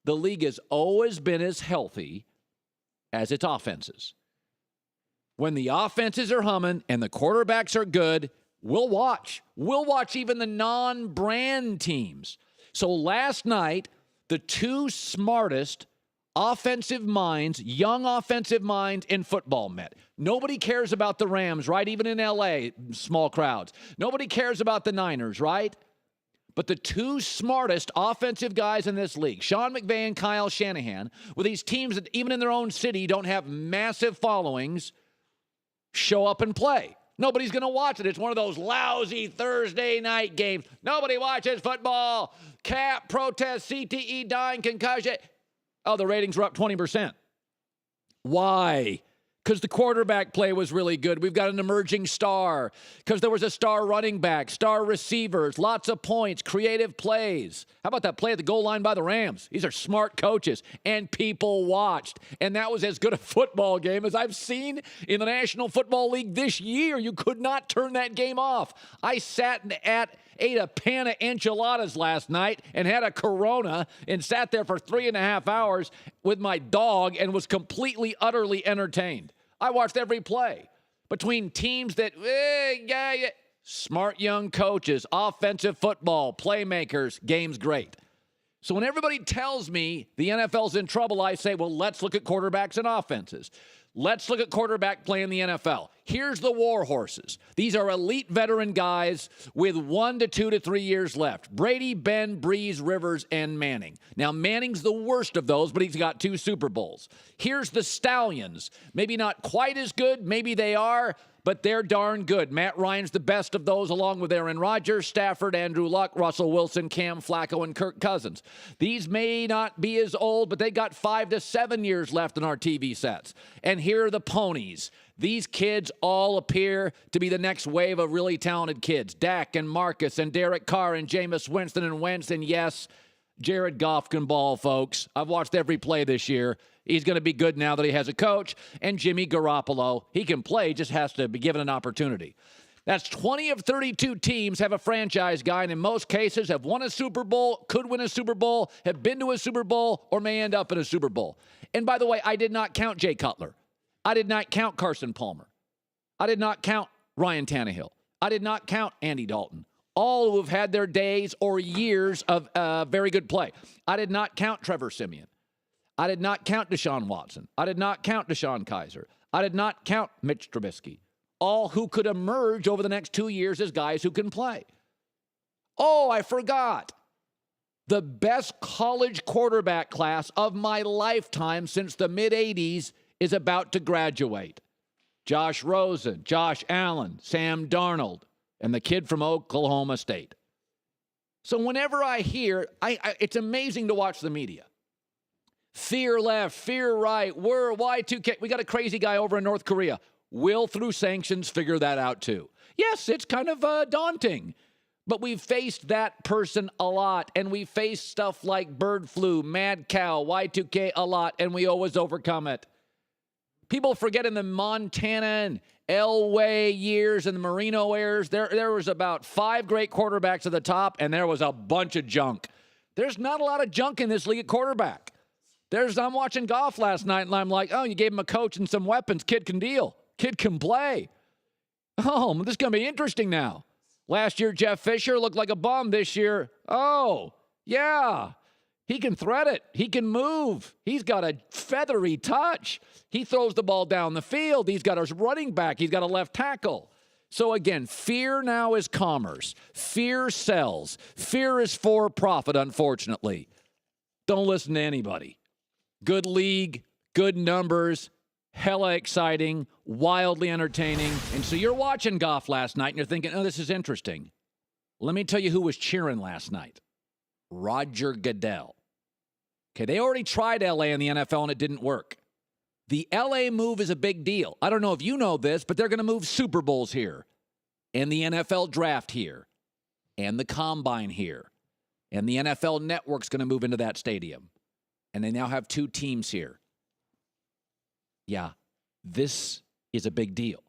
the league has always been as healthy as its offenses. When the offenses are humming and the quarterbacks are good, we'll watch. We'll watch even the non-brand teams. So last night, the two smartest offensive minds, young offensive minds in football met. Nobody cares about the Rams, right? Even in L.A., small crowds. Nobody cares about the Niners, right? But the two smartest offensive guys in this league, Sean McVay and Kyle Shanahan, with these teams that even in their own city don't have massive followings, show up and play. Nobody's going to watch it. It's one of those lousy Thursday night games. Nobody watches football. Cap, protest, CTE, dying, concussion. Oh, the ratings were up 20%. Why? Because the quarterback play was really good. We've got an emerging star. Because there was a star running back, star receivers, lots of points, creative plays. How about that play at the goal line by the Rams? These are smart coaches, and people watched. And that was as good a football game as I've seen in the National Football League this year. You could not turn that game off. I ate a pan of enchiladas last night and had a Corona and sat there for 3.5 hours with my dog and was completely, utterly entertained. I watched every play between teams that, smart young coaches, offensive football, playmakers, game's great. So when everybody tells me the NFL's in trouble, I say, well, let's look at quarterbacks and offenses. Let's look at quarterback play in the NFL. Here's the war horses. These are elite veteran guys with 1 to 2 to 3 years left. Brady, Ben, Breeze, Rivers, and Manning. Now, Manning's the worst of those, but he's got 2 Super Bowls. Here's the Stallions. Maybe not quite as good. Maybe they are, but they're darn good. Matt Ryan's the best of those, along with Aaron Rodgers, Stafford, Andrew Luck, Russell Wilson, Cam Flacco, and Kirk Cousins. These may not be as old, but they got 5 to 7 years left in our TV sets. And here are the ponies. These kids all appear to be the next wave of really talented kids. Dak and Marcus and Derek Carr and Jameis Winston and Wentz. And yes, Jared Goff can ball, folks. I've watched every play this year. He's going to be good now that he has a coach. And Jimmy Garoppolo, he can play, just has to be given an opportunity. That's 20 of 32 teams have a franchise guy, and in most cases have won a Super Bowl, could win a Super Bowl, have been to a Super Bowl, or may end up in a Super Bowl. And by the way, I did not count Jay Cutler. I did not count Carson Palmer. I did not count Ryan Tannehill. I did not count Andy Dalton. All who have had their days or years of very good play. I did not count Trevor Siemian. I did not count Deshaun Watson. I did not count Deshaun Kaiser. I did not count Mitch Trubisky. All who could emerge over the next 2 years as guys who can play. Oh, I forgot. The best college quarterback class of my lifetime since the mid-'80s is about to graduate. Josh Rosen, Josh Allen, Sam Darnold, and the kid from Oklahoma State. So whenever I hear, it's amazing to watch the media. Fear left, fear right, we're Y2K. We got a crazy guy over in North Korea. We'll, through sanctions, figure that out too. Yes, it's kind of daunting. But we've faced that person a lot, and we faced stuff like bird flu, mad cow, Y2K a lot, and we always overcome it. People forget in the Montana and Elway years and the Marino years, there was about 5 great quarterbacks at the top, and there was a bunch of junk. There's not a lot of junk in this league at quarterback. I'm watching golf last night, and I'm like, oh, you gave him a coach and some weapons. Kid can deal. Kid can play. Oh, this is going to be interesting now. Last year, Jeff Fisher looked like a bum. This year, oh, yeah. He can thread it. He can move. He's got a feathery touch. He throws the ball down the field. He's got a running back. He's got a left tackle. So again, fear now is commerce. Fear sells. Fear is for profit, unfortunately. Don't listen to anybody. Good league, good numbers, hella exciting, wildly entertaining. And so you're watching golf last night and you're thinking, oh, this is interesting. Let me tell you who was cheering last night. Roger Goodell. Okay, they already tried LA in the NFL and it didn't work. The LA move is a big deal. I don't know if you know this, but they're going to move Super Bowls here, and the NFL draft here, and the combine here, and the NFL network's going to move into that stadium. And they now have 2 teams here. Yeah, this is a big deal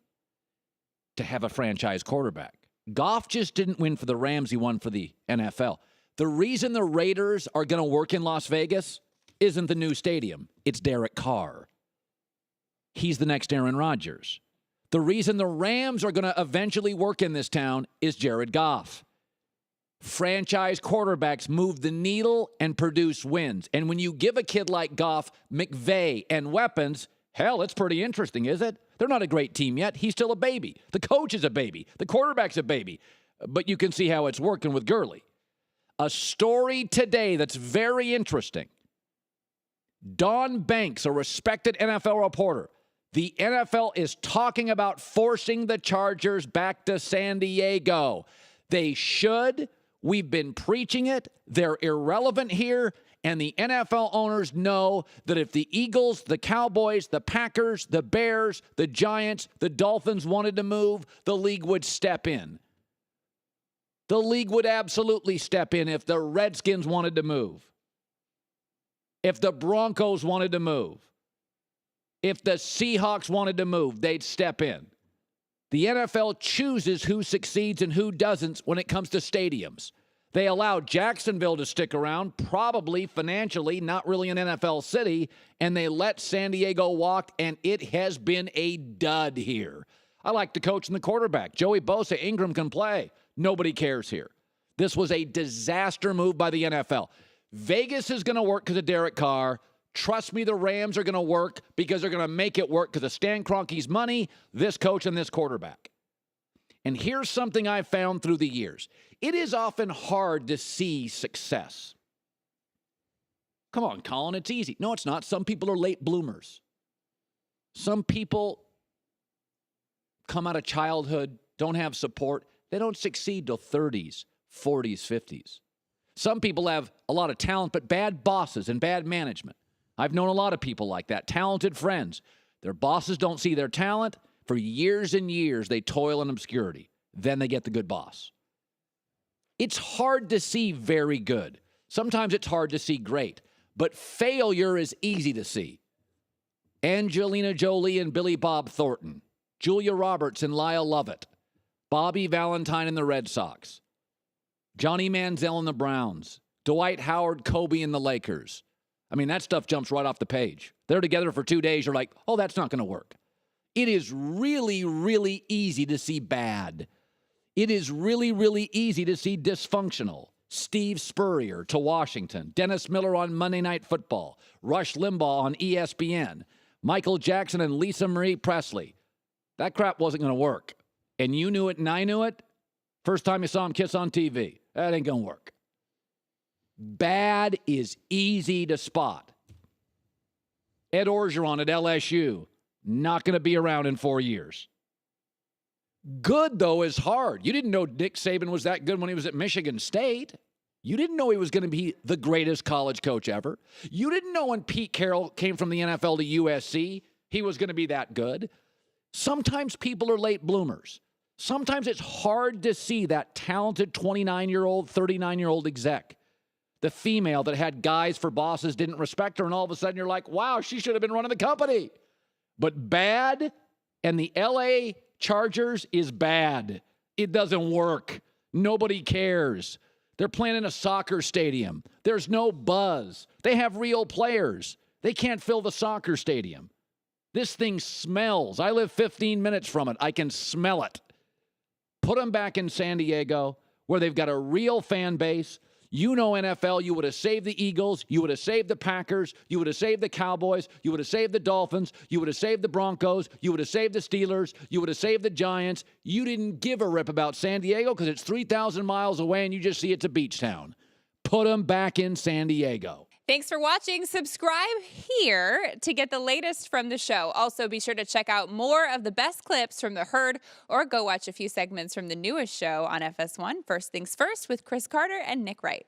to have a franchise quarterback. Goff just didn't win for the Rams. He won for the NFL. The reason the Raiders are going to work in Las Vegas, isn't the new stadium. It's Derek Carr. He's the next Aaron Rodgers. The reason the Rams are going to eventually work in this town is Jared Goff. Franchise quarterbacks move the needle and produce wins. And when you give a kid like Goff, McVay, and weapons, hell, it's pretty interesting, is it? They're not a great team yet. He's still a baby. The coach is a baby. The quarterback's a baby. But you can see how it's working with Gurley. A story today that's very interesting. Don Banks, a respected NFL reporter, the NFL is talking about forcing the Chargers back to San Diego. They should. We've been preaching it. They're irrelevant here. And the NFL owners know that if the Eagles, the Cowboys, the Packers, the Bears, the Giants, the Dolphins wanted to move, the league would step in. The league would absolutely step in if the Redskins wanted to move. If the Broncos wanted to move. If the Seahawks wanted to move, they'd step in. The NFL chooses who succeeds and who doesn't when it comes to stadiums. They allowed Jacksonville to stick around, probably financially, not really an NFL city, and they let San Diego walk, and it has been a dud here. I like the coach and the quarterback. Joey Bosa, Ingram can play. Nobody cares here. This was a disaster move by the NFL. Vegas is going to work because of Derek Carr. Trust me, the Rams are going to work because they're going to make it work because of Stan Kroenke's money, this coach, and this quarterback. And here's something I found through the years. It is often hard to see success. Come on, Colin, it's easy. No, it's not. Some people are late bloomers. Some people come out of childhood, don't have support. They don't succeed till 30s, 40s, 50s. Some people have a lot of talent, but bad bosses and bad management. I've known a lot of people like that, talented friends. Their bosses don't see their talent. For years and years, they toil in obscurity. Then they get the good boss. It's hard to see very good. Sometimes it's hard to see great. But failure is easy to see. Angelina Jolie and Billy Bob Thornton. Julia Roberts and Lyle Lovett. Bobby Valentine and the Red Sox. Johnny Manziel and the Browns. Dwight Howard, Kobe and the Lakers. I mean, that stuff jumps right off the page. They're together for 2 days. You're like, oh, that's not going to work. It is really, really easy to see bad. It is really, really easy to see dysfunctional. Steve Spurrier to Washington. Dennis Miller on Monday Night Football. Rush Limbaugh on ESPN. Michael Jackson and Lisa Marie Presley. That crap wasn't going to work. And you knew it and I knew it. First time you saw him kiss on TV. That ain't going to work. Bad is easy to spot. Ed Orgeron at LSU. Not going to be around in 4 years. Good, though, is hard. You didn't know Nick Saban was that good when he was at Michigan State. You didn't know he was going to be the greatest college coach ever. You didn't know when Pete Carroll came from the NFL to USC, he was going to be that good. Sometimes people are late bloomers. Sometimes it's hard to see that talented 29-year-old, 39-year-old exec. The female that had guys for bosses, didn't respect her, and all of a sudden you're like, wow, she should have been running the company. But bad, and the LA Chargers is bad. It doesn't work. Nobody cares. They're playing in a soccer stadium. There's no buzz. They have real players. They can't fill the soccer stadium. This thing smells. I live 15 minutes from it. I can smell it. Put them back in San Diego where they've got a real fan base. You know NFL, you would have saved the Eagles, you would have saved the Packers, you would have saved the Cowboys, you would have saved the Dolphins, you would have saved the Broncos, you would have saved the Steelers, you would have saved the Giants. You didn't give a rip about San Diego because it's 3,000 miles away and you just see it's a beach town. Put them back in San Diego. Thanks for watching. Subscribe here to get the latest from the show. Also, be sure to check out more of the best clips from The Herd or go watch a few segments from the newest show on FS1, First Things First, with Chris Carter and Nick Wright.